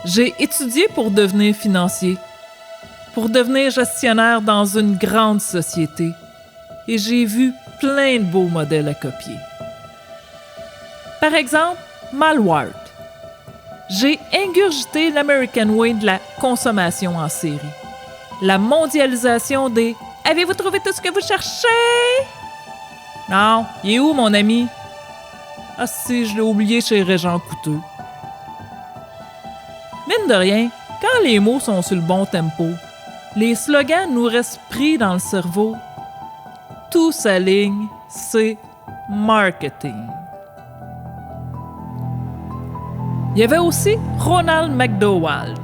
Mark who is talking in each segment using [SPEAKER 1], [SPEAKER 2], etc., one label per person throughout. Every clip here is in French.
[SPEAKER 1] J'ai étudié pour devenir financier, pour devenir gestionnaire dans une grande société, et j'ai vu plein de beaux modèles à copier. Par exemple, Malwart. J'ai ingurgité l'American Way de la consommation en série. La mondialisation des « Avez-vous trouvé tout ce que vous cherchez? » Non, il est où mon ami? Ah si, je l'ai oublié chez Régent Couteux. Mine de rien, quand les mots sont sur le bon tempo, les slogans nous restent pris dans le cerveau. Tout s'aligne, c'est marketing. Il y avait aussi Ronald McDowell.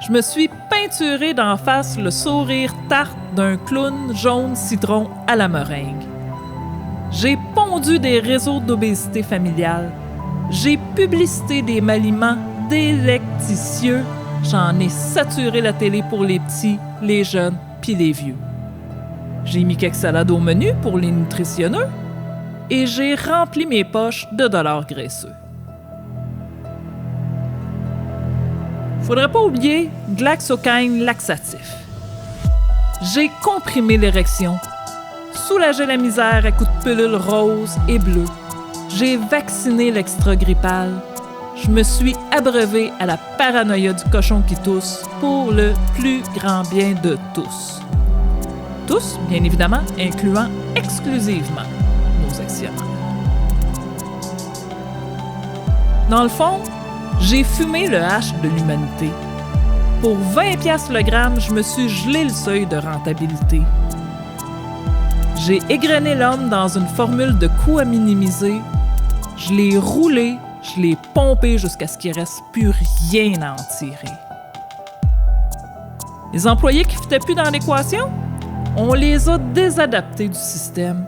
[SPEAKER 1] Je me suis peinturé d'en face le sourire tarte d'un clown jaune citron à la meringue. J'ai pondu des réseaux d'obésité familiale. J'ai publicité des aliments délecticieux. J'en ai saturé la télé pour les petits, les jeunes puis les vieux. J'ai mis quelques salades au menu pour les nutritionneux et j'ai rempli mes poches de dollars graisseux. Faudrait pas oublier Glaxocaine laxatif. J'ai comprimé l'érection, soulagé la misère à coups de pilules roses et bleues. J'ai vacciné l'extra-grippal. Je me suis abreuvé à la paranoïa du cochon qui tousse pour le plus grand bien de tous. Tous, bien évidemment, incluant exclusivement nos actionnaires. Dans le fond, j'ai fumé le hash de l'humanité. Pour 20$ le gramme, je me suis gelé le seuil de rentabilité. J'ai égrené l'homme dans une formule de coût à minimiser. Je l'ai roulé, je l'ai pompé jusqu'à ce qu'il ne reste plus rien à en tirer. Les employés qui ne foutaient plus dans l'équation, on les a désadaptés du système.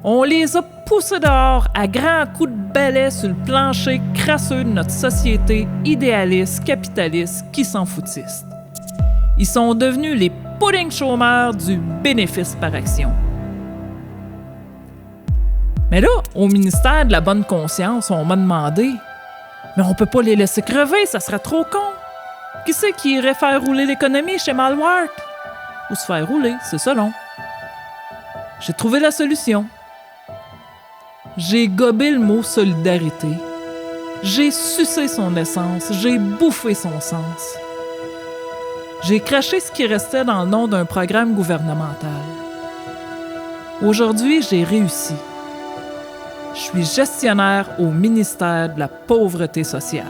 [SPEAKER 1] On les a poussés dehors à grands coups de balai sur le plancher crasseux de notre société idéaliste, capitaliste, qui s'en foutiste. Ils sont devenus les pudding chômeurs du bénéfice par action. Mais là, au ministère de la bonne conscience, on m'a demandé « Mais on peut pas les laisser crever, ça serait trop con! Qui c'est qui irait faire rouler l'économie chez Malwart? » Ou se faire rouler, c'est ça long. J'ai trouvé la solution. J'ai gobé le mot « solidarité ». J'ai sucé son essence, j'ai bouffé son sens. J'ai craché ce qui restait dans le nom d'un programme gouvernemental. Aujourd'hui, j'ai réussi. Je suis gestionnaire au ministère de la Pauvreté sociale.